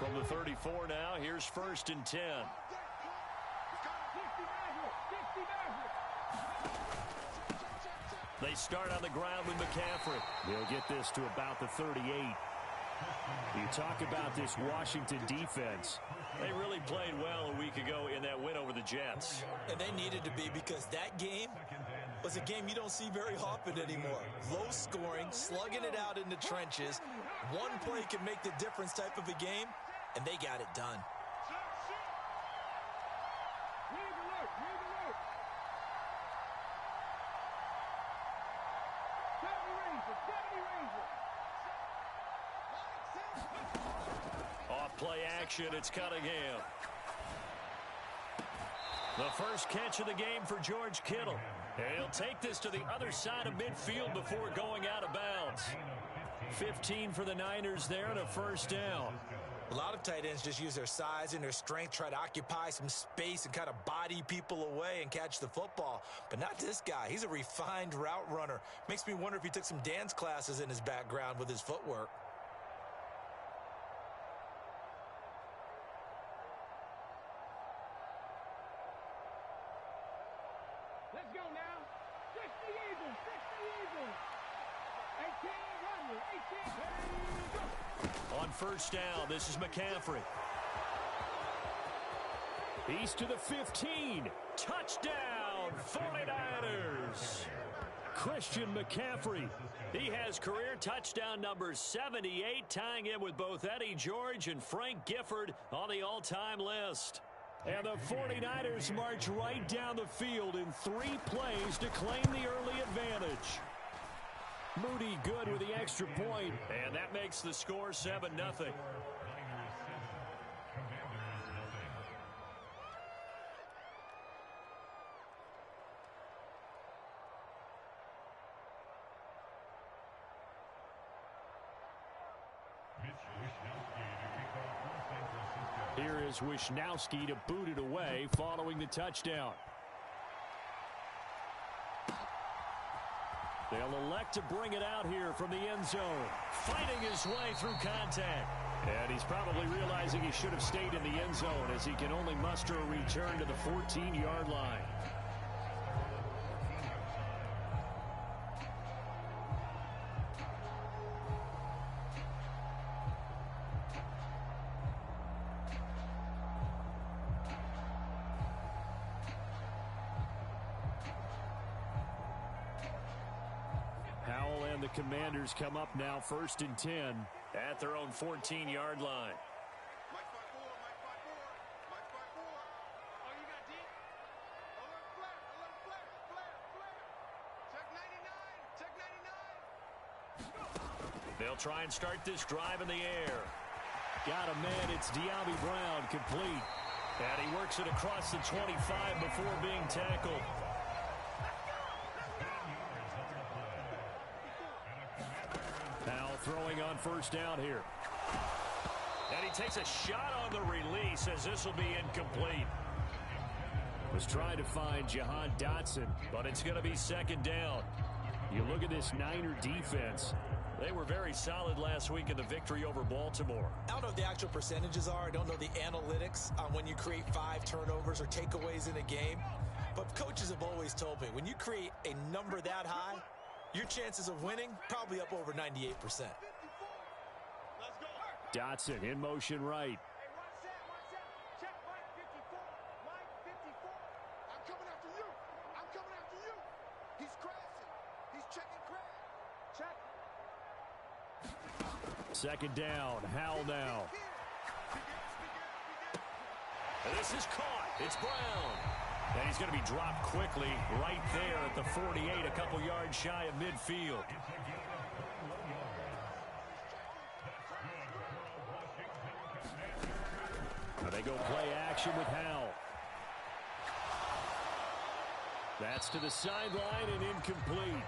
From the 34 now, here's 1st and 10. They start on the ground with McCaffrey. He'll get this to about the 38. You talk about this Washington defense. They really played well a week ago in that win over the Jets. And they needed to be, because that game was a game you don't see very often anymore. Low scoring, slugging it out in the trenches. One play can make the difference type of a game, and they got it done. Off play action, it's Cunningham. The first catch of the game for George Kittle. And he'll take this to the other side of midfield before going out of bounds. 15 for the Niners there and a first down. A lot of tight ends just use their size and their strength, try to occupy some space and kind of body people away and catch the football. But not this guy. He's a refined route runner. Makes me wonder if he took some dance classes in his background with his footwork. Let's go now. 6 the Eagles. 6 the Eagles. 18, run. 18, go. On first down, this is McCaffrey. He's to the 15. Touchdown, 49ers. Christian McCaffrey. He has career touchdown number 78, tying in with both Eddie George and Frank Gifford on the all-time list. And the 49ers march right down the field in 3 plays to claim the early advantage. Moody good with the extra point, and that makes the score 7-0. Here is Wisnowski to boot it away following the touchdown. They'll elect to bring it out here from the end zone. Fighting his way through contact. And he's probably realizing he should have stayed in the end zone as he can only muster a return to the 14-yard line. The Commanders come up now 1st and 10 at their own 14-yard line. They'll try and start this drive in the air. Got a man, it's De'Ami Brown, complete. And he works it across the 25 before being tackled. Throwing on first down here. And he takes a shot on the release as this will be incomplete. Was trying to find Jahan Dotson, but it's going to be 2nd down. You look at this Niner defense. They were very solid last week in the victory over Baltimore. I don't know what the actual percentages are. I don't know the analytics on when you create 5 turnovers or takeaways in a game. But coaches have always told me, when you create a number that high, your chances of winning probably up over 98%. Dotson in motion right. Check Mike 54. Mike 54. I'm coming after you. I'm coming after you. He's crashing. He's checking crash. Check. 2nd down. Howell now. And this is caught. It's Brown. And he's going to be dropped quickly right there at the 48, a couple yards shy of midfield. Now they go play action with Howell. That's to the sideline and incomplete.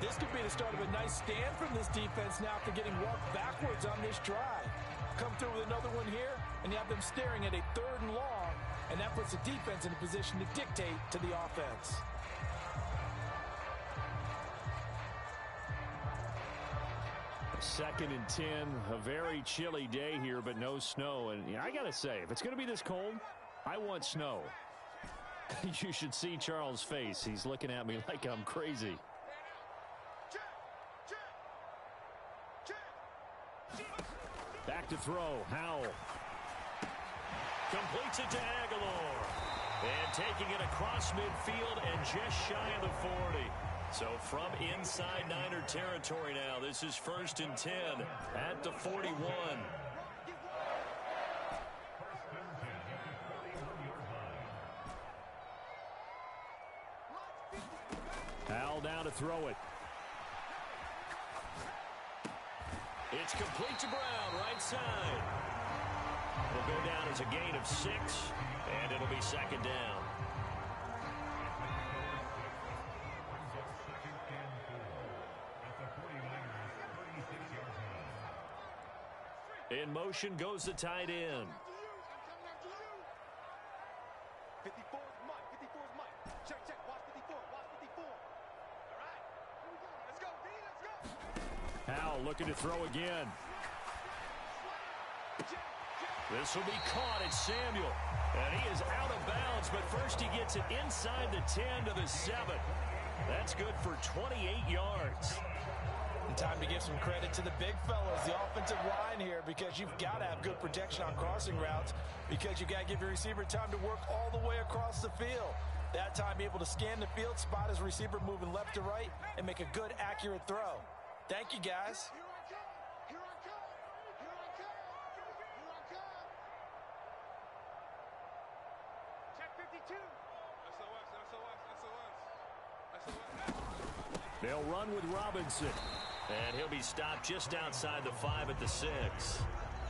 This could be the start of a nice stand from this defense now after getting walked backwards on this drive. Come through with another one here, and you have them staring at a 3rd and long, and that puts the defense in a position to dictate to the offense. 2nd and 10. A very chilly day here, but no snow. And I got to say, if it's going to be this cold, I want snow. You should see Charles' face. He's looking at me like I'm crazy. Back to throw. Howell. Completes it to Aguilar. And taking it across midfield and just shy of the 40. So from inside Niner territory now, this is 1st and 10 at the 41. Howell down to throw it. It's complete to Brown, right side. Will go down as a gain of 6, and it'll be 2nd down. In motion goes the tight end. 54 is Mike. 54 is Mike. Check, check. Watch 54. Watch 54. All right. Here we go. Let's go, D. Let's go. Howell looking to throw again. This will be caught at Samuel. And he is out of bounds, but first he gets it inside the 10 to the 7. That's good for 28 yards. And time to give some credit to the big fellas, the offensive line here, because you've got to have good protection on crossing routes, because you've got to give your receiver time to work all the way across the field. That time, be able to scan the field, spot his receiver moving left to right, and make a good, accurate throw. Thank you, guys. Here I come. Here I come. Here I come. Check 52. They'll run with Robinson. And he'll be stopped just outside the 5 at the 6.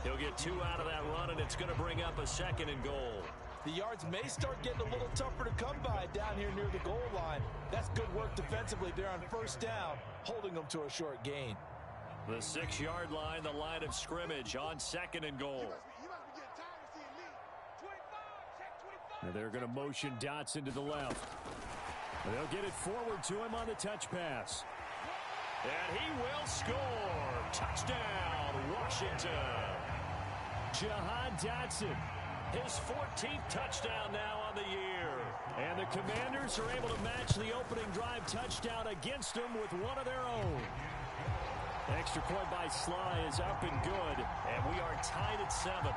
He'll get 2 out of that run, and it's going to bring up a 2nd and goal. The yards may start getting a little tougher to come by down here near the goal line. That's good work defensively there on 1st down, holding them to a short gain. The 6-yard line, the line of scrimmage on 2nd and goal. You must be getting tired of seeing me. 25. Check 25. And they're going to motion Dotson to the left. They'll get it forward to him on the touch pass. And he will score. Touchdown, Washington. Jahan Dotson, his 14th touchdown now on the year. And the Commanders are able to match the opening drive touchdown against them with one of their own. Extra point by Sly is up and good. And we are tied at 7.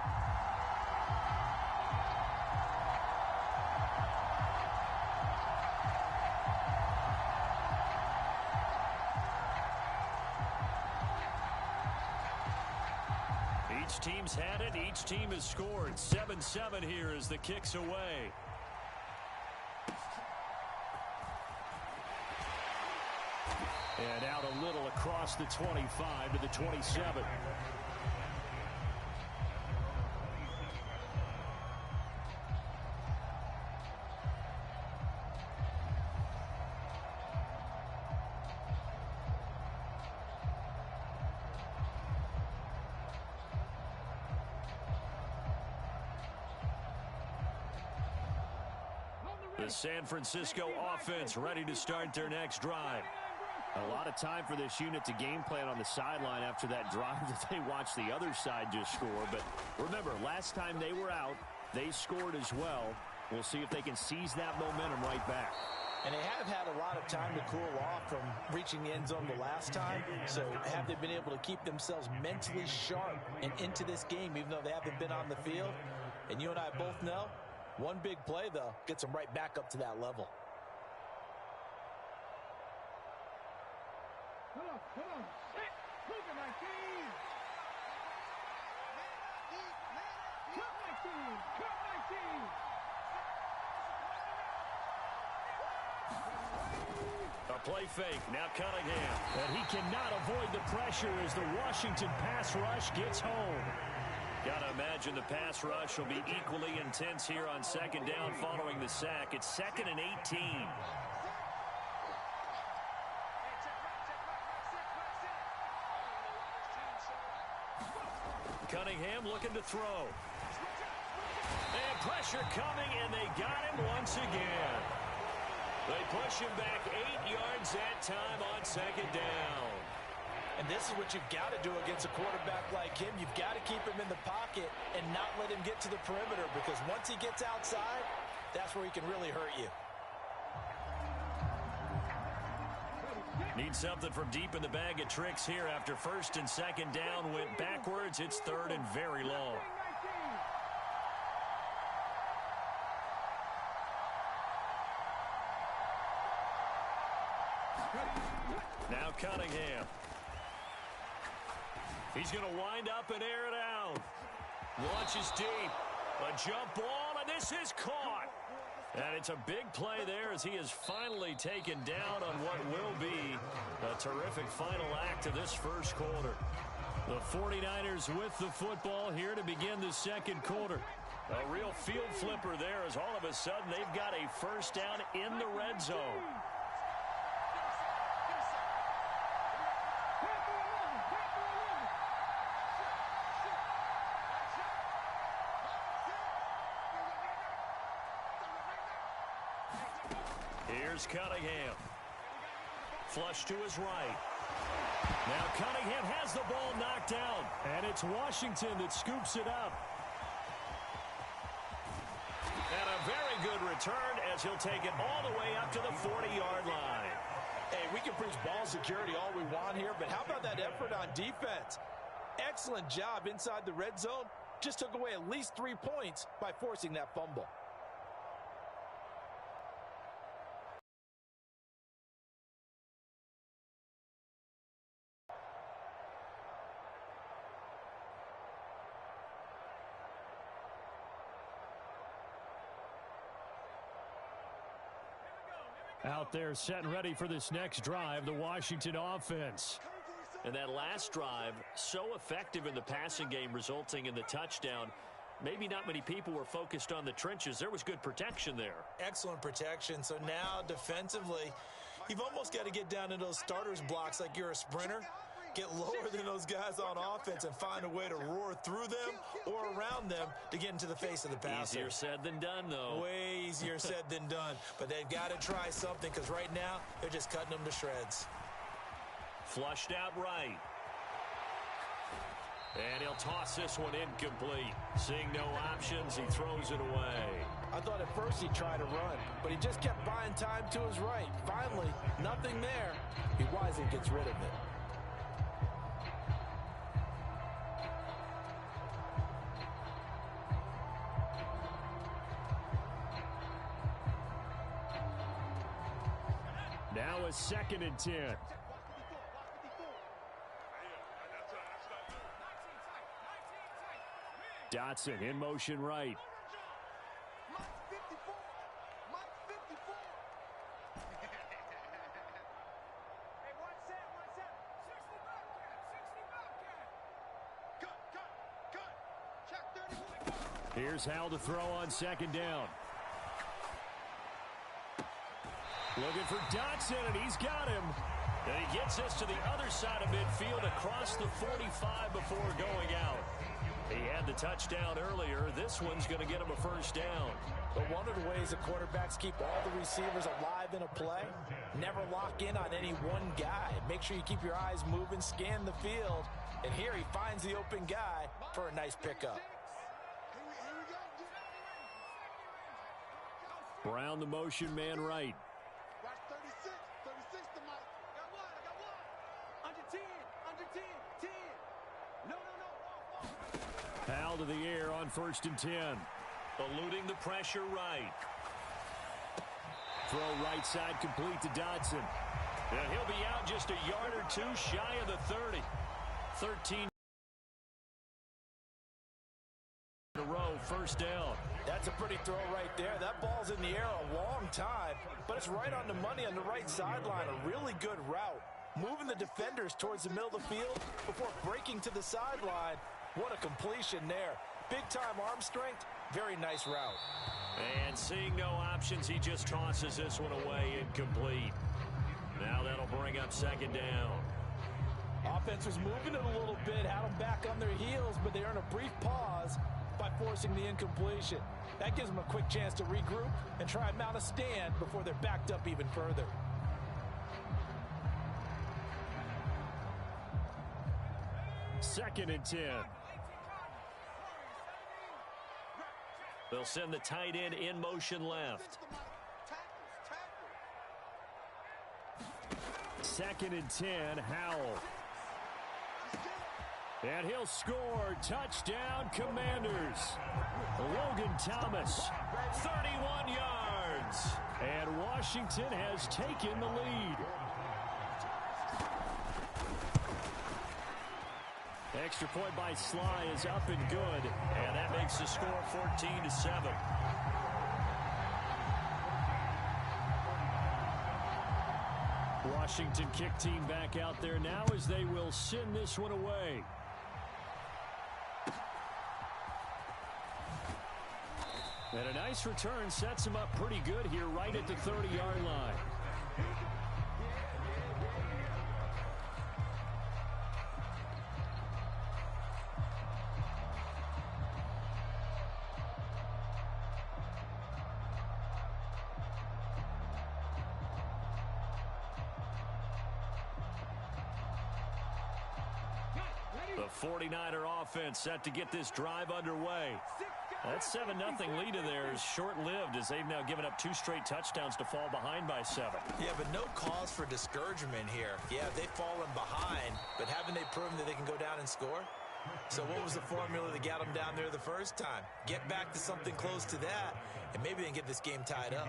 Each team's had it. Each team has scored. 7-7 here as the kick's away. And out a little across the 25 to the 27. The San Francisco offense ready to start their next drive. A lot of time for this unit to game plan on the sideline after that drive that they watched the other side just score. But remember, last time they were out, they scored as well. We'll see if they can seize that momentum right back. And they have had a lot of time to cool off from reaching the end zone the last time. So have they been able to keep themselves mentally sharp and into this game, even though they haven't been on the field? And you and I both know, one big play, though, gets them right back up to that level. Come on. Hit. Move it, 19. Cut 19. Cut 19. A play fake. Now Cunningham. And he cannot avoid the pressure as the Washington pass rush gets home. Got to imagine the pass rush will be equally intense here on 2nd down following the sack. It's 2nd and 18. Cunningham looking to throw. And pressure coming, and they got him once again. They push him back 8 yards that time on 2nd down. And this is what you've got to do against a quarterback like him. You've got to keep him in the pocket and not let him get to the perimeter, because once he gets outside, that's where he can really hurt you. Need something from deep in the bag of tricks here after first and second down went backwards. It's third and very long. Now Cunningham. He's going to wind up and air it out. Launches deep. A jump ball, and this is caught. And it's a big play there as he is finally taken down on what will be a terrific final act of this first quarter. The 49ers with the football here to begin the second quarter. A real field flipper there as all of a sudden they've got a first down in the red zone. Here's Cunningham. Flush to his right. Now Cunningham has the ball knocked down, and it's Washington that scoops it up. And a very good return as he'll take it all the way up to the 40-yard line. Hey, we can preach ball security all we want here, but how about that effort on defense? Excellent job inside the red zone. Just took away at least 3 points by forcing that fumble. Out there set and ready for this next drive, the Washington offense. And that last drive, so effective in the passing game, resulting in the touchdown. Maybe not many people were focused on the trenches. There was good protection there. Excellent protection. So now defensively, you've almost got to get down to those starters blocks like you're a sprinter. Get lower than those guys on offense and find a way to roar through them or around them to get into the face of the passer. Easier said than done, though. Way easier said than done. But they've got to try something, because right now they're just cutting them to shreds. Flushed out right. And he'll toss this one incomplete. Seeing no options, he throws it away. I thought at first he'd try to run, but he just kept buying time to his right. Finally, nothing there. He wisely gets rid of it. Now a 2nd and 10. Dotson in motion right. Here's Howell to throw on 2nd down. Looking for Dotson, and he's got him. And he gets this to the other side of midfield across the 45 before going out. He had the touchdown earlier. This one's going to get him a first down. But one of the ways the quarterbacks keep all the receivers alive in a play, never lock in on any one guy. Make sure you keep your eyes moving, scan the field. And here he finds the open guy for a nice pickup. Brown, the motion man right. Powell to the air on 1st and 10. Eluding the pressure right. Throw right side complete to Dotson. And he'll be out just a yard or two shy of the 30. 13 in a row, first down. That's a pretty throw right there. That ball's in the air a long time, but it's right on the money on the right sideline. A really good route. Moving the defenders towards the middle of the field before breaking to the sideline. What a completion there. Big-time arm strength. Very nice route. And seeing no options, he just tosses this one away incomplete. Now that'll bring up 2nd down. Offense was moving it a little bit, had them back on their heels, but they earn a brief pause by forcing the incompletion. That gives them a quick chance to regroup and try and mount a stand before they're backed up even further. 2nd and 10. They'll send the tight end in motion left. 2nd and 10, Howell. And he'll score. Touchdown, Commanders. Logan Thomas, 31 yards. And Washington has taken the lead. Extra point by Sly is up and good. And that makes the score 14-7. Washington kick team back out there now as they will send this one away. And a nice return sets him up pretty good here right at the 30-yard line. The 49er offense set to get this drive underway. That 7-0 lead of theirs short-lived as they've now given up 2 straight touchdowns to fall behind by 7. Yeah, but no cause for discouragement here. Yeah, they've fallen behind, but haven't they proven that they can go down and score? So what was the formula that got them down there the first time? Get back to something close to that, and maybe they can get this game tied up.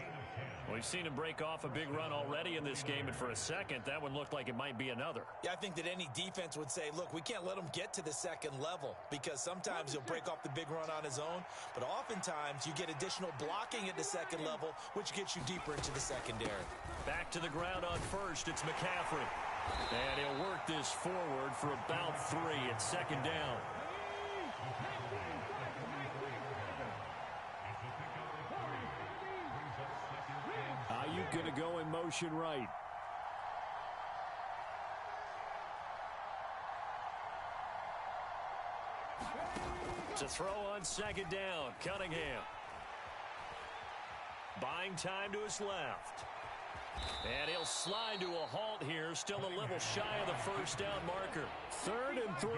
We've seen him break off a big run already in this game, and for a second, that one looked like it might be another. Yeah, I think that any defense would say, look, we can't let him get to the second level because sometimes he'll break off the big run on his own, but oftentimes you get additional blocking at the second level, which gets you deeper into the secondary. Back to the ground on first, it's McCaffrey. And he'll work this forward for about 3 at 2nd down. Ayuk going to go in motion right. To throw on 2nd down, Cunningham. Buying time to his left. And he'll slide to a halt here, still a little shy of the 1st down marker. 3rd and 3.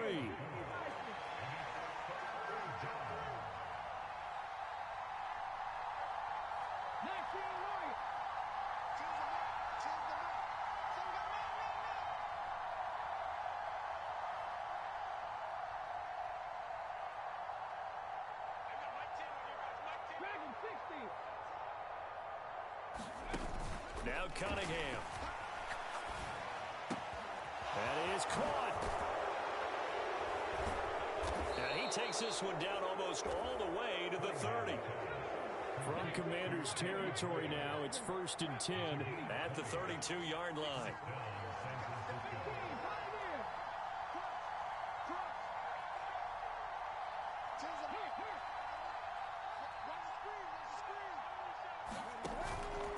Now Cunningham. That is caught. And he takes this one down almost all the way to the 30. From Commanders territory now, it's 1st and 10 at the 32-yard line.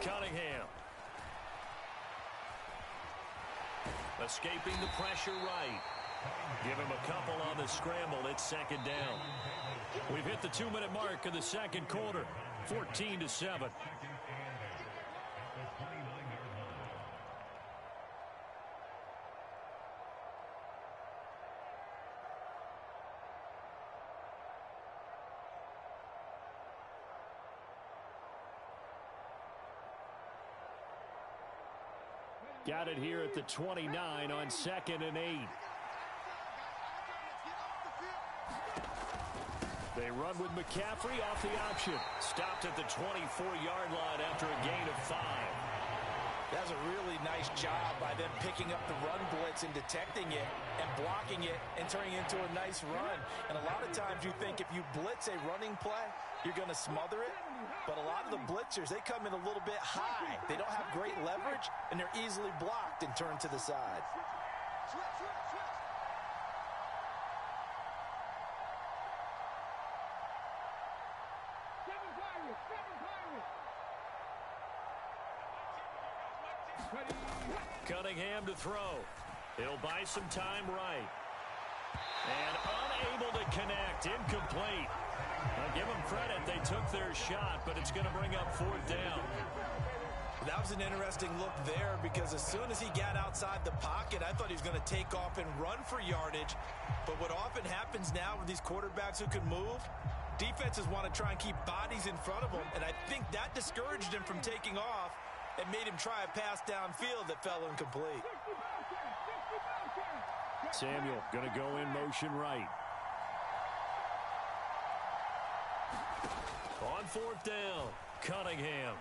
Cunningham. Escaping the pressure right. Give him a couple on the scramble. It's 2nd down. We've hit the 2-minute mark of the 2nd quarter. 14-7. Got it here at the 29 on 2nd and 8. They run with McCaffrey off the option. Stopped at the 24-yard line after a gain of 5. That's a really nice job by them picking up the run blitz and detecting it and blocking it and turning it into a nice run. And a lot of times you think if you blitz a running play, you're going to smother it. But a lot of the blitzers, they come in a little bit high. They don't have great leverage, and they're easily blocked and turned to the side. Cunningham to throw. He'll buy some time right. And unable to connect. Incomplete. I'll give them credit. They took their shot, but it's going to bring up 4th down. That was an interesting look there because as soon as he got outside the pocket, I thought he was going to take off and run for yardage. But what often happens now with these quarterbacks who can move, defenses want to try and keep bodies in front of them, and I think that discouraged him from taking off and made him try a pass downfield that fell incomplete. Samuel going to go in motion right. On fourth down, Cunningham.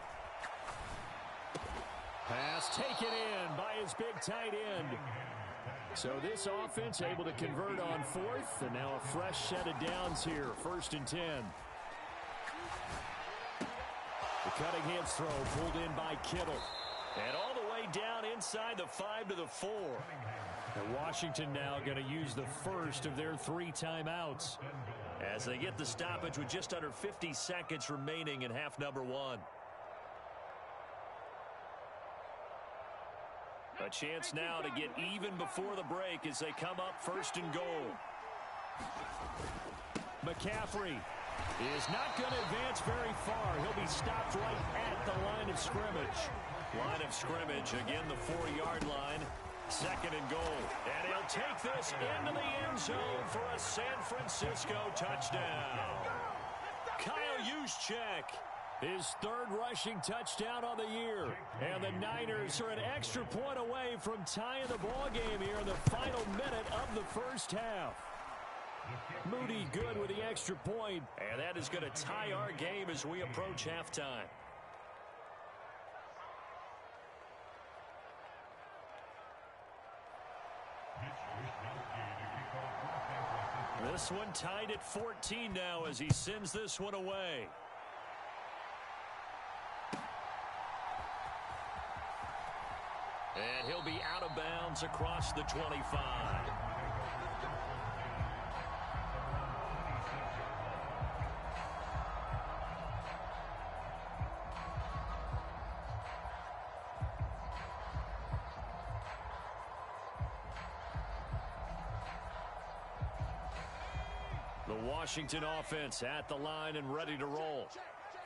Pass taken in by his big tight end. So this offense able to convert on fourth, and now a fresh set of downs here, 1st and 10. The Cunningham's throw pulled in by Kittle. And all the way down inside the 5 to the 4. And Washington now going to use the first of their 3 timeouts as they get the stoppage with just under 50 seconds remaining in half number 1. A chance now to get even before the break as they come up 1st and goal. McCaffrey is not going to advance very far. He'll be stopped right at the line of scrimmage. Line of scrimmage, again the 4-yard line. 2nd and goal. And he'll take this into the end zone for a San Francisco touchdown. Kyle Juszczyk, his 3rd rushing touchdown on the year. And the Niners are an extra point away from tying the ball game here in the final minute of the first half. Moody good with the extra point, and that is going to tie our game as we approach halftime. This one tied at 14 now as he sends this one away. And he'll be out of bounds across the 25. The Washington offense at the line and ready to roll.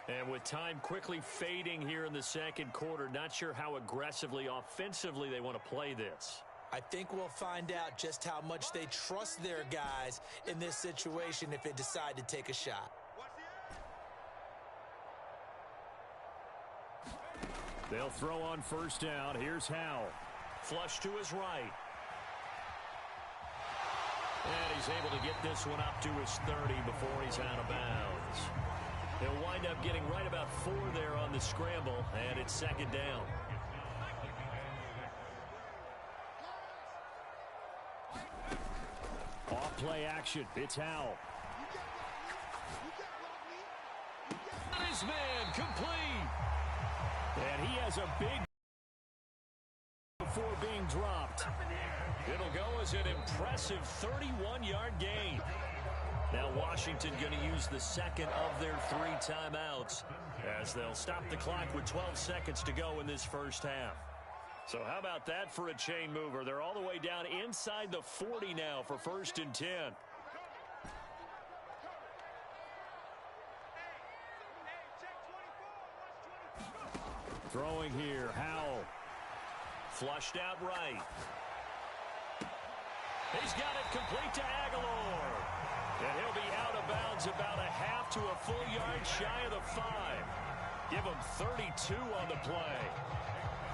And with time quickly fading here in the 2nd quarter, not sure how aggressively, offensively they want to play this. I think we'll find out just how much they trust their guys in this situation if they decide to take a shot. They'll throw on 1st down. Here's Howell. Flush to his right. And he's able to get this one up to his 30 before he's out of bounds. He'll wind up getting right about 4 there on the scramble, and it's 2nd down. Off play action. It's Howell. His man complete. And he has a big before being dropped. It'll go as an impressive 31-yard gain. Now Washington going to use the 2nd of their 3 timeouts as they'll stop the clock with 12 seconds to go in this first half. So how about that for a chain mover? They're all the way down inside the 40 now for 1st and 10. Throwing here, Howell. Flushed out right. He's got it complete to Aguilar. And he'll be out of bounds about a half to a full yard shy of the 5. Give him 32 on the play.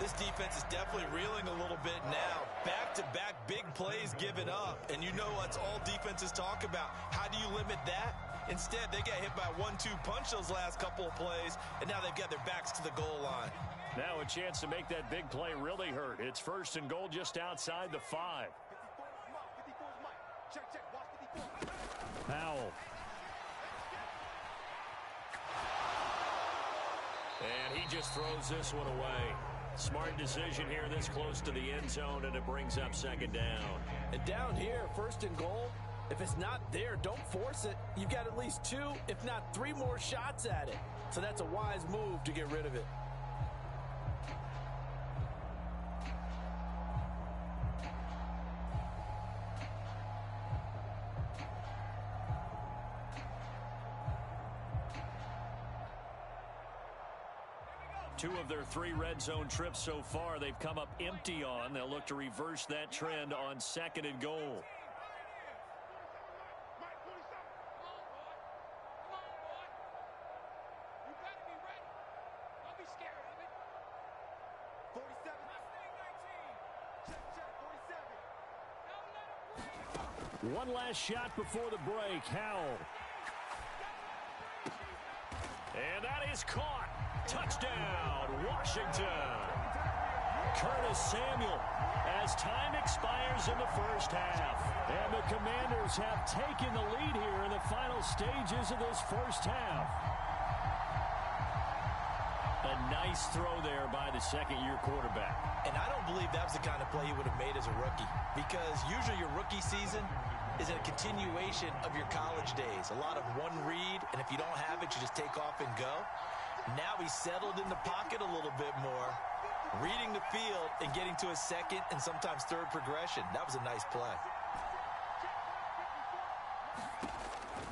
This defense is definitely reeling a little bit now. Back-to-back big plays given up. And you know what's all defenses talk about. How do you limit that? Instead, they got hit by a 1-2 punch those last couple of plays, and now they've got their backs to the goal line. Now a chance to make that big play really hurt. It's 1st and goal just outside the 5. Howell. And he just throws this one away. Smart decision here this close to the end zone, and it brings up 2nd down. And down here, 1st and goal, if it's not there, don't force it. You've got at least 2, if not 3 more shots at it. So that's a wise move to get rid of it. 2 of their 3 red zone trips so far, they've come up empty on. They'll look to reverse that trend on 2nd and goal. One last shot before the break. Howell. And that is caught. Touchdown, Washington. Curtis Samuel as time expires in the first half. And the Commanders have taken the lead here in the final stages of this first half. A nice throw there by the second-year quarterback. And I don't believe that was the kind of play he would have made as a rookie, because usually your rookie season is a continuation of your college days. A lot of one read, and if you don't have it, you just take off and go. Now he's settled in the pocket a little bit more, reading the field and getting to a second and sometimes third progression. That was a nice play.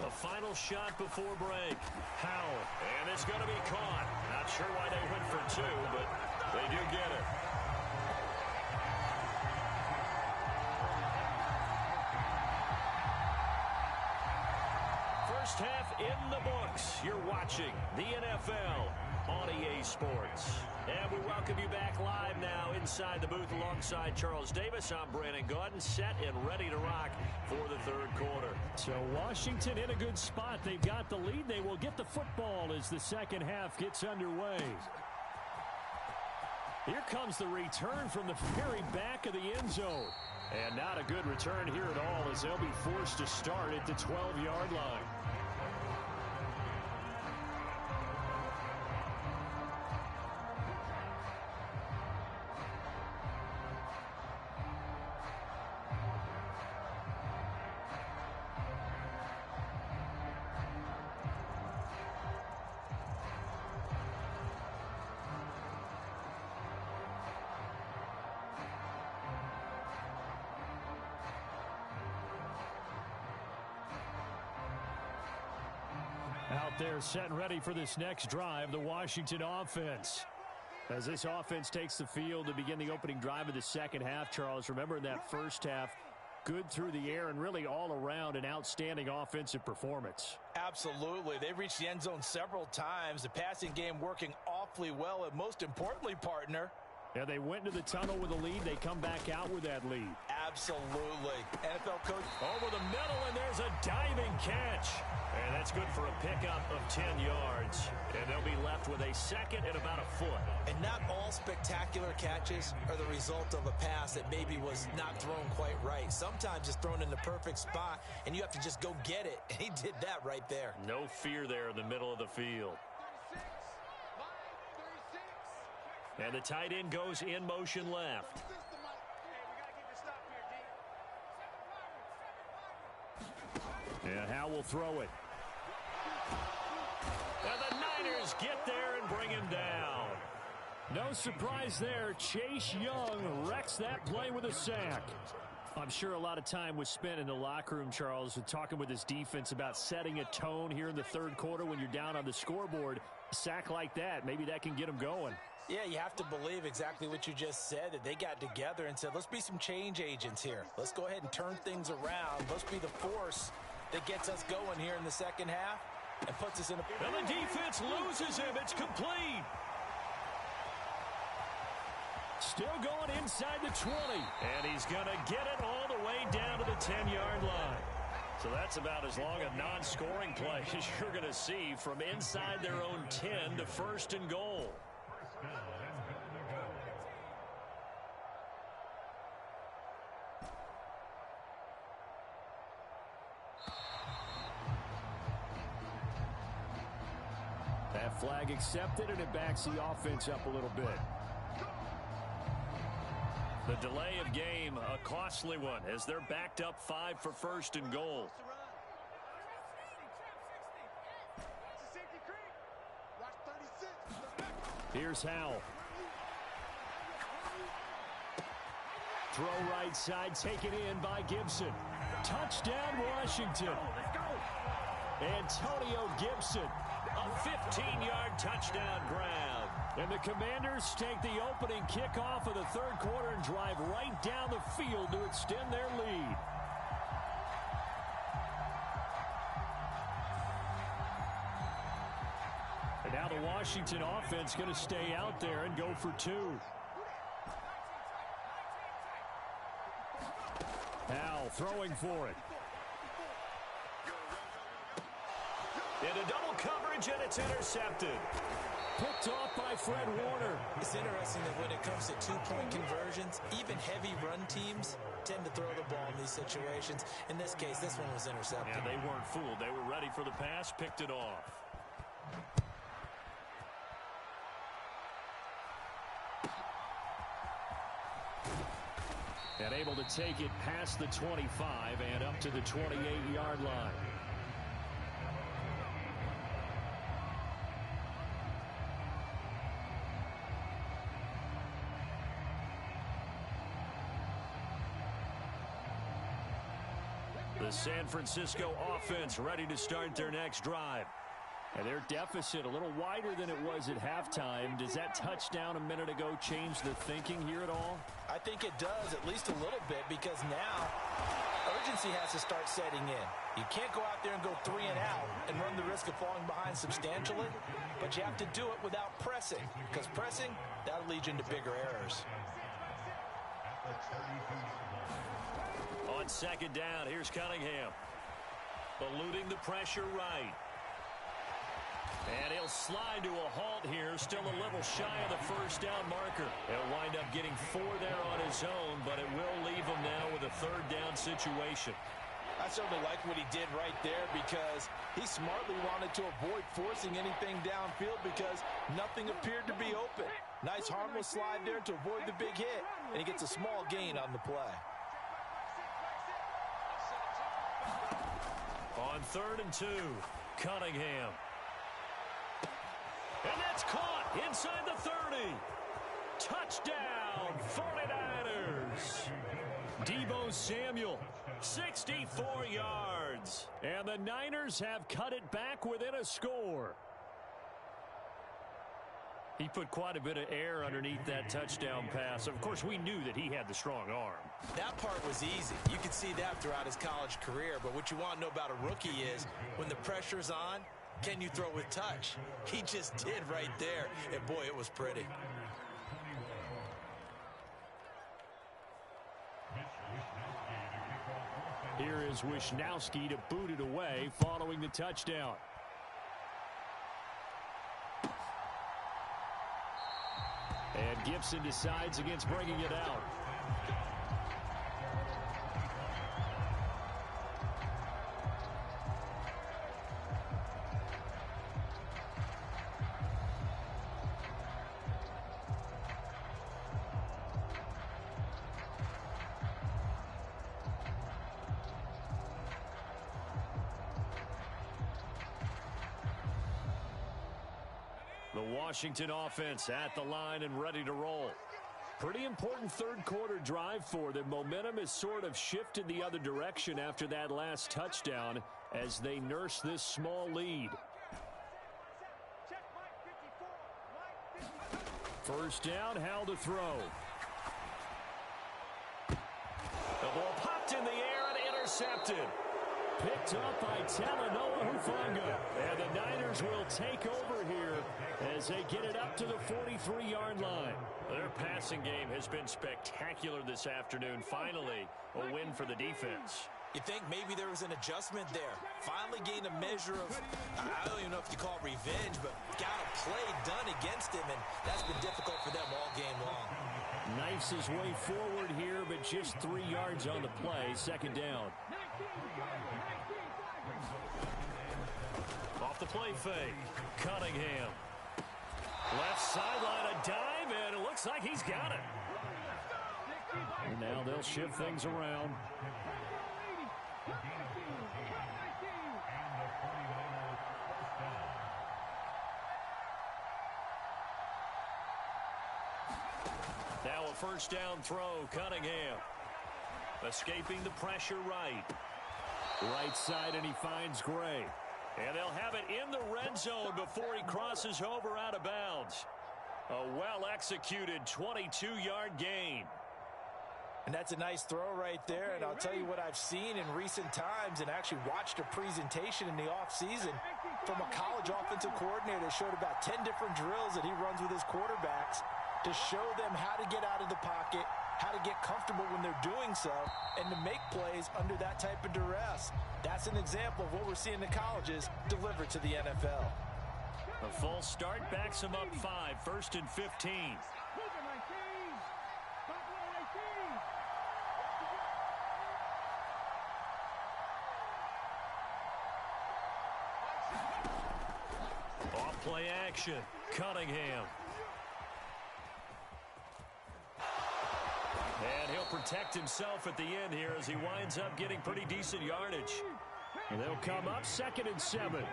The final shot before break. Howell. And it's going to be caught. Not sure why they went for 2, but they do get it. First half in the books. You're watching the NFL on EA Sports. And we welcome you back live now inside the booth alongside Charles Davis. I'm Brandon Gaudin, set and ready to rock for the third quarter. So Washington in a good spot. They've got the lead. They will get the football as the second half gets underway. Here comes the return from the very back of the end zone. And not a good return here at all, as they'll be forced to start at the 12-yard line. Out there set and ready for this next drive, the Washington offense. As this offense takes the field to begin the opening drive of the second half, Charles, remember in that first half, good through the air and really all around an outstanding offensive performance. Absolutely. They've reached the end zone several times. The passing game working awfully well, and most importantly, partner, yeah, they went into the tunnel with a lead. They come back out with that lead. Absolutely. NFL coach over the middle, and there's a diving catch. And that's good for a pickup of 10 yards. And they'll be left with a second and about a foot. And not all spectacular catches are the result of a pass that maybe was not thrown quite right. Sometimes it's thrown in the perfect spot, and you have to just go get it. And he did that right there. No fear there in the middle of the field. And the tight end goes in motion left. And Howell will throw it. And the Niners get there and bring him down. No surprise there. Chase Young wrecks that play with a sack. I'm sure a lot of time was spent in the locker room, Charles, with talking with his defense about setting a tone here in the third quarter when you're down on the scoreboard. A sack like that, maybe that can get them going. Yeah, you have to believe exactly what you just said, that they got together and said, let's be some change agents here. Let's go ahead and turn things around. Let's be the force that gets us going here in the second half and puts us in a... And the defense loses him. It's complete. Still going inside the 20. And he's going to get it all the way down to the 10-yard line. So that's about as long a non-scoring play as you're going to see from inside their own 10 to first and goal. That flag accepted, and it backs the offense up a little bit. The delay of game, a costly one, as they're backed up 5 for first and goal. Here's Howell. Throw right side, taken in by Gibson. Touchdown, Washington. Antonio Gibson, a 15-yard touchdown grab. And the Commanders take the opening kickoff of the third quarter and drive right down the field to extend their lead. And now the Washington offense going to stay out there and go for two. Now throwing for it. Into double coverage, and it's intercepted. Picked off by Fred Warner. It's interesting that when it comes to two-point conversions, even heavy run teams tend to throw the ball in these situations. In this case, this one was intercepted. Yeah, they weren't fooled. They were ready for the pass, picked it off. And able to take it past the 25 and up to the 28-yard line. The San Francisco offense ready to start their next drive. And their deficit a little wider than it was at halftime. Does that touchdown a minute ago change the thinking here at all? I think it does, at least a little bit, because now urgency has to start setting in. You can't go out there and go 3 and out and run the risk of falling behind substantially, but you have to do it without pressing, because pressing, that'll lead you into bigger errors. On second down, here's Cunningham. Eluding the pressure right. And he'll slide to a halt here, still a little shy of the first down marker. He'll wind up getting 4 there on his own, but it will leave him now with a third down situation. I certainly like what he did right there because he smartly wanted to avoid forcing anything downfield because nothing appeared to be open. Nice harmless slide there to avoid the big hit, and he gets a small gain on the play. On 3rd and 2, Cunningham. And that's caught inside the 30. Touchdown, 49ers. Deebo Samuel, 64 yards. And the Niners have cut it back within a score. He put quite a bit of air underneath that touchdown pass. Of course, we knew that he had the strong arm. That part was easy. You could see that throughout his college career. But what you want to know about a rookie is when the pressure's on, can you throw with touch? He just did right there. And, boy, it was pretty. Here is Wishnowsky to boot it away following the touchdown. And Gibson decides against bringing it out. The Washington offense at the line and ready to roll. Pretty important third quarter drive for them. Momentum has sort of shifted the other direction after that last touchdown as they nurse this small lead. First down, Hal to throw. The ball popped in the air and intercepted. Picked up by Talanoa Hufanga. And the Niners will take over here as they get it up to the 43-yard line. Their passing game has been spectacular this afternoon. Finally, a win for the defense. You think maybe there was an adjustment there. Finally gained a measure of, I don't even know if you call it revenge, but got a play done against him, and that's been difficult for them all game long. Knifes his way forward here, but just 3 yards on the play. Second down. Off the play fake. Cunningham. Left sideline, a dive, and it looks like he's got it. And now they'll shift things around. Now a first down throw, Cunningham. Escaping the pressure right. Right side, and he finds Gray. And they'll have it in the red zone before he crosses over out of bounds. A well-executed 22-yard gain. And that's a nice throw right there. And I'll tell you what I've seen in recent times and actually watched a presentation in the offseason from a college offensive coordinator that showed about 10 different drills that he runs with his quarterbacks to show them how to get out of the pocket, how to get comfortable when they're doing so, and to make plays under that type of duress. That's an example of what we're seeing in the colleges delivered to the NFL. A false start backs him up 5, 1st and 15. Off play action, Cunningham. And he'll protect himself at the end here as he winds up getting pretty decent yardage. And they'll come up 2nd and 7.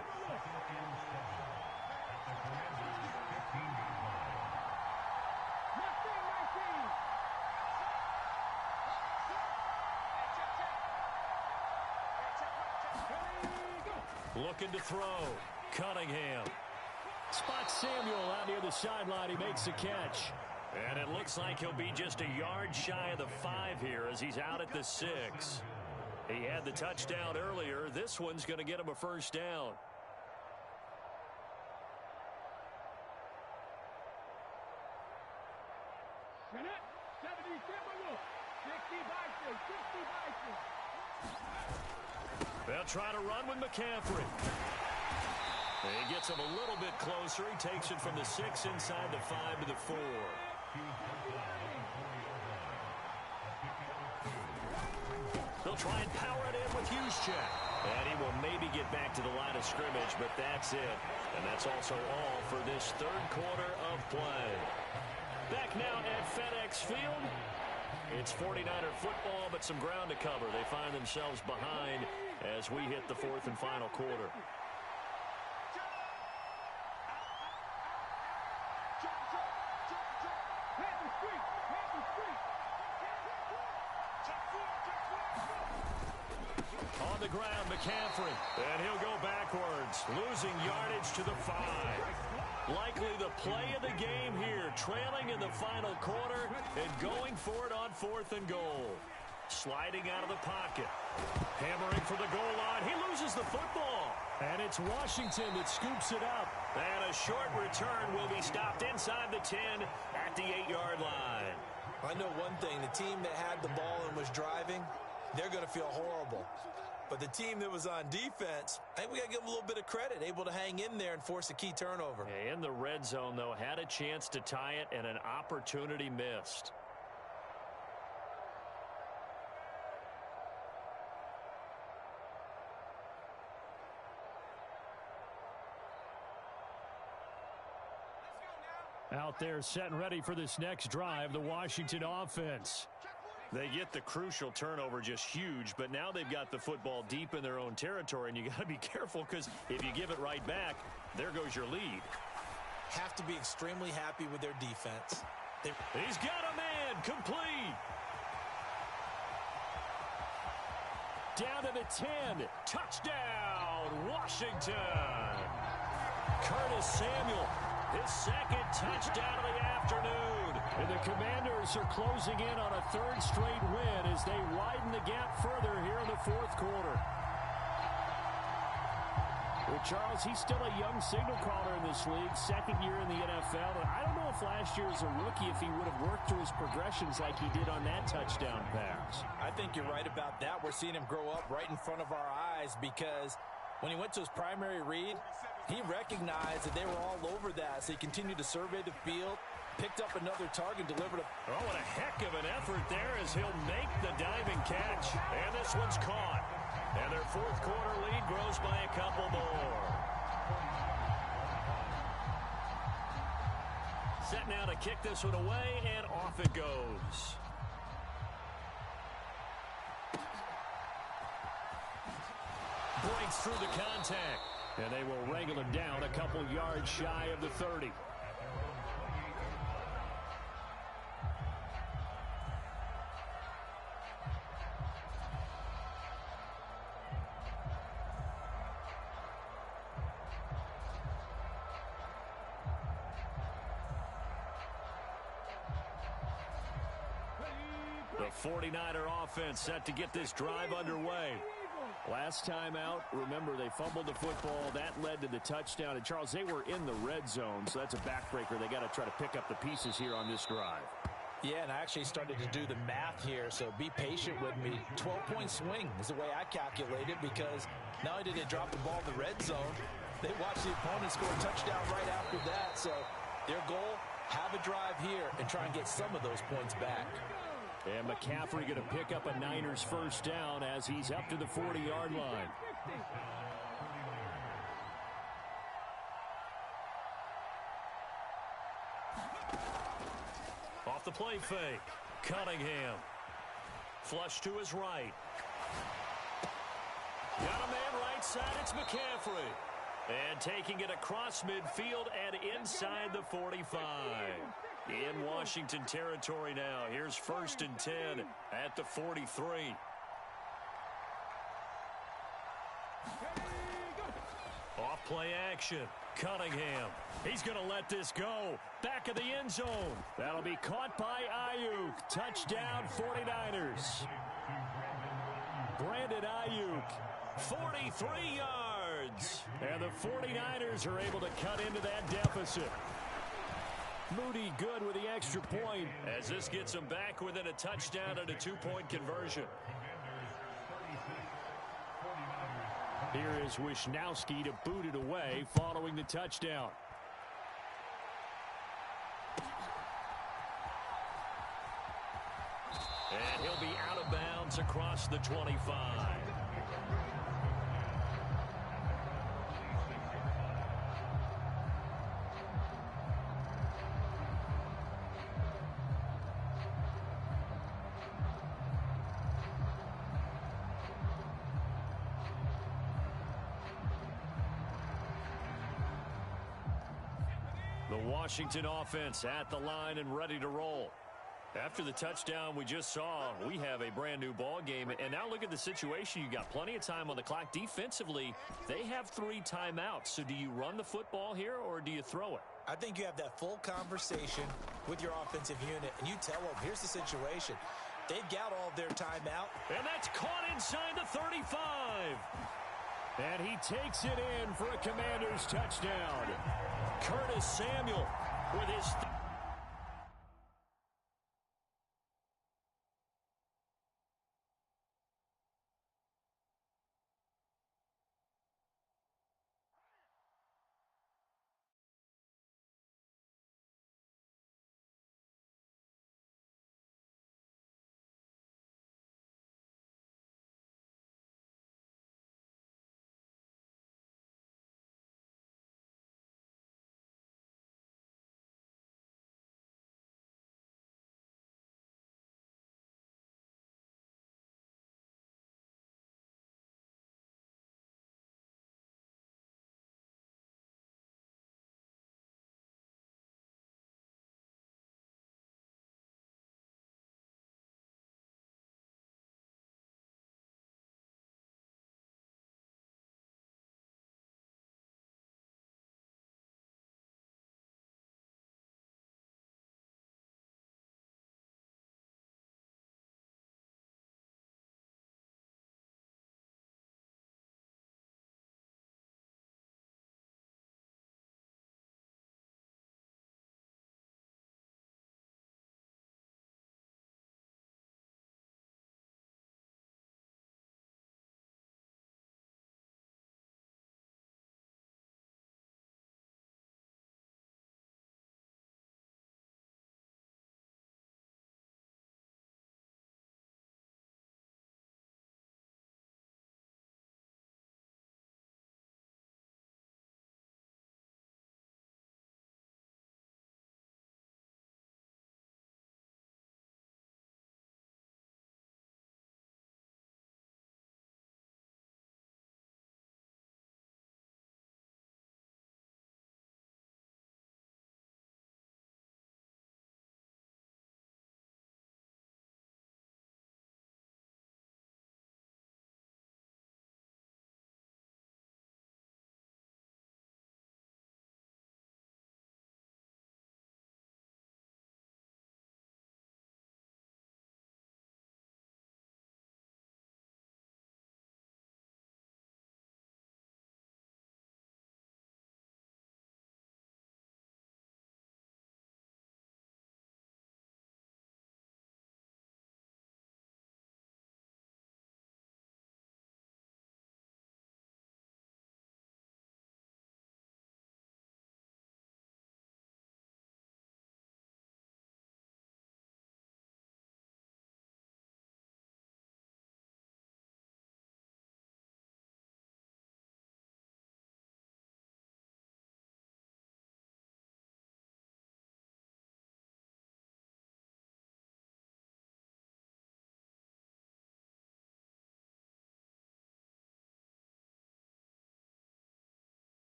Looking to throw. Cunningham. Spots Samuel out near the sideline. He makes the catch. And it looks like he'll be just a yard shy of the 5 here as he's out at the 6. He had the touchdown earlier. This one's going to get him a first down. They'll try to run with McCaffrey. He gets him a little bit closer. He takes it from the 6 inside the 5 to the 4. They'll try and power it in with Juszczyk. And he will maybe get back to the line of scrimmage, but that's it. And that's also all for this 3rd quarter of play. Back now at FedEx Field. It's 49er football, but some ground to cover. They find themselves behind as we hit the 4th and final quarter. On the ground, McCaffrey. And he'll go backwards, losing yardage to the 5. Likely the play of the game here, trailing in the final quarter and going for it on 4th and goal. Sliding out of the pocket. Hammering for the goal line. He loses the football. And it's Washington that scoops it up. And a short return will be stopped inside the 10 at the 8-yard line. I know one thing. The team that had the ball and was driving, they're going to feel horrible. But the team that was on defense, I think we got to give them a little bit of credit, able to hang in there and force a key turnover. In the red zone, though, had a chance to tie it and an opportunity missed. Out there set and ready for this next drive, the Washington offense. They get the crucial turnover, just huge, but now they've got the football deep in their own territory, and you got to be careful because if you give it right back, there goes your lead. Have to be extremely happy with their defense. He's got a man, complete. Down to the 10, touchdown, Washington. Curtis Samuel, his 2nd touchdown of the afternoon. And the Commanders are closing in on a 3rd straight win as they widen the gap further here in the 4th quarter. Well, Charles, he's still a young signal caller in this league, 2nd year in the NFL. And I don't know if last year as a rookie, if he would have worked through his progressions like he did on that touchdown pass. I think you're right about that. We're seeing him grow up right in front of our eyes because when he went to his primary read, he recognized that they were all over that. So he continued to survey the field, picked up another target, delivered a... Oh, what a heck of an effort there as he'll make the diving catch. And this one's caught. And their 4th quarter lead grows by a couple more. Set now to kick this one away, and off it goes. Breaks through the contact. And they will wrangle him down a couple yards shy of the 30. The 49er offense set to get this drive underway. Last time out, remember, they fumbled the football. That led to the touchdown. And, Charles, they were in the red zone, so that's a backbreaker. They got to try to pick up the pieces here on this drive. Yeah, and I actually started to do the math here, so be patient with me. 12-point swing is the way I calculate it, because not only did they drop the ball in the red zone, they watched the opponent score a touchdown right after that. So their goal, have a drive here and try and get some of those points back. And McCaffrey going to pick up a Niners first down as he's up to the 40-yard line. Off the play fake. Cunningham. Flush to his right. Got a man right side. It's McCaffrey. And taking it across midfield and inside the 45. In Washington territory now. Here's 1st and 10 at the 43. Off play action. Cunningham. He's going to let this go. Back of the end zone. That'll be caught by Ayuk. Touchdown 49ers. Brandon Ayuk. 43 yards. And the 49ers are able to cut into that deficit. Moody good with the extra point as this gets them back within a touchdown and a 2-point conversion. Here is Wisnowski to boot it away following the touchdown. And he'll be out of bounds across the 25. The Washington offense at the line and ready to roll. After the touchdown we just saw, we have a brand new ball game. And now look at the situation. You got plenty of time on the clock. Defensively, they have 3 timeouts. So do you run the football here or do you throw it? I think you have that full conversation with your offensive unit, and you tell them, here's the situation. They've got all of their timeout. And that's caught inside the 35. And he takes it in for a Commanders touchdown. Curtis Samuel with his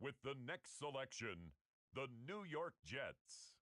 With the next selection, the New York Jets.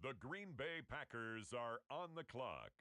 The Green Bay Packers are on the clock.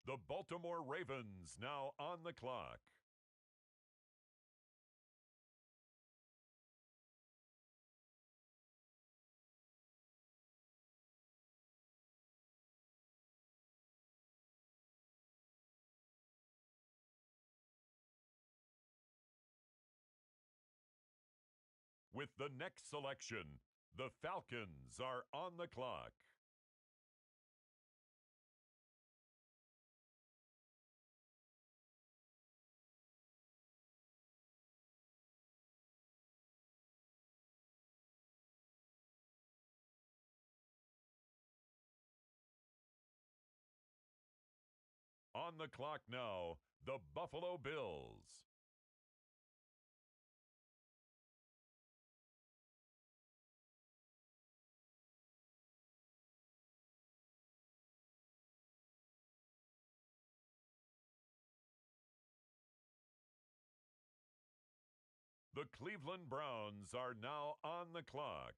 The Baltimore Ravens now on the clock. With the next selection, the Falcons are on the clock. On the clock now, the Buffalo Bills. The Cleveland Browns are now on the clock.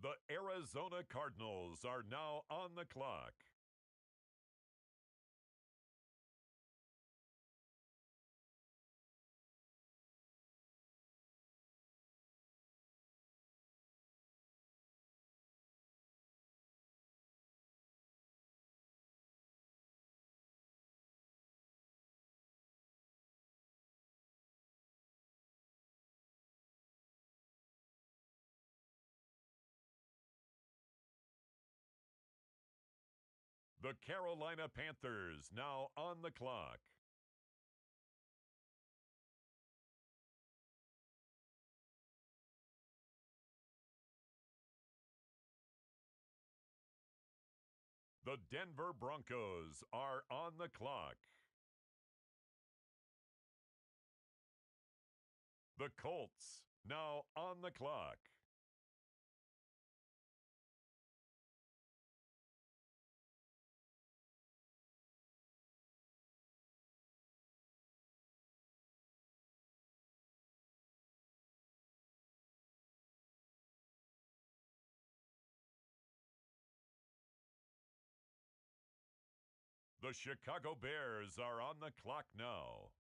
The Arizona Cardinals are now on the clock. The Carolina Panthers now on the clock. The Denver Broncos are on the clock. The Colts now on the clock. The Chicago Bears are on the clock now.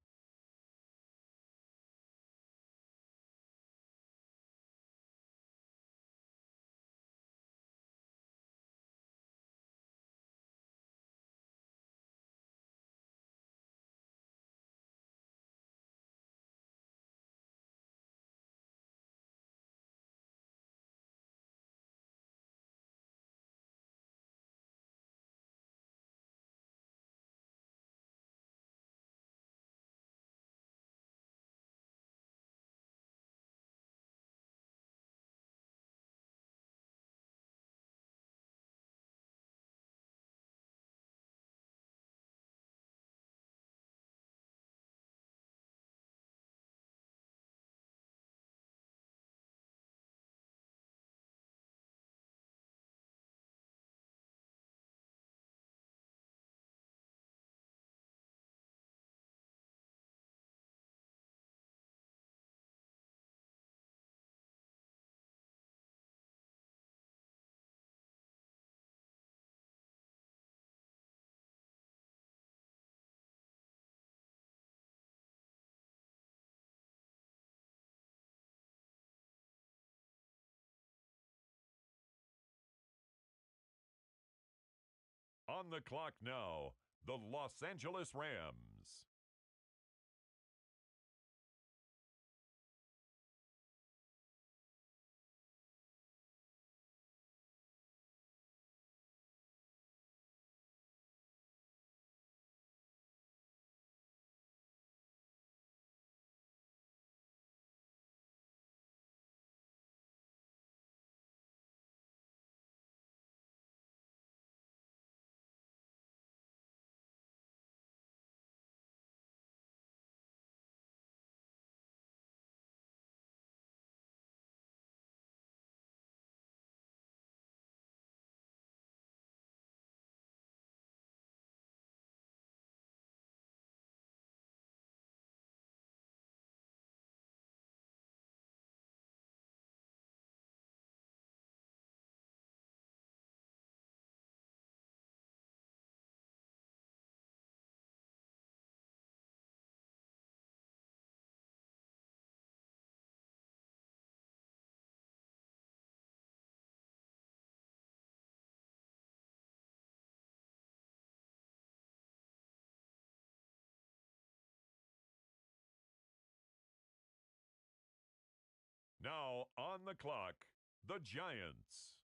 On the clock now, the Los Angeles Rams. Now on the clock, the Giants.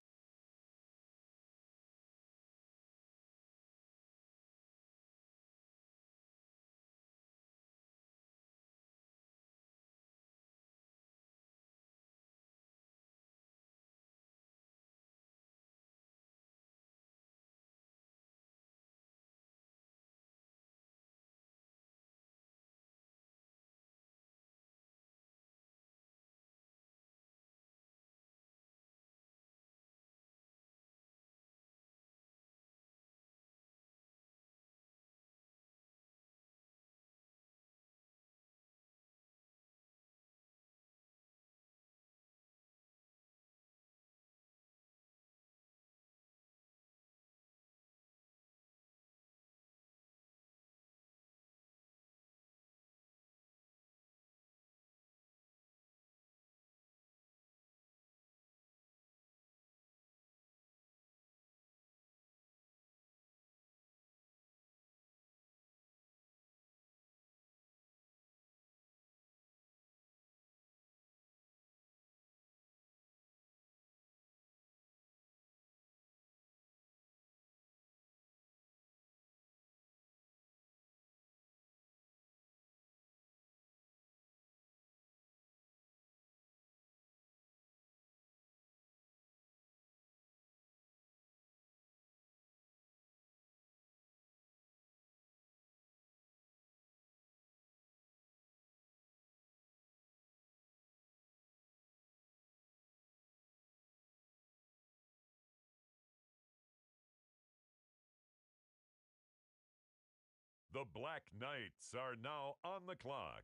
The Black Knights are now on the clock.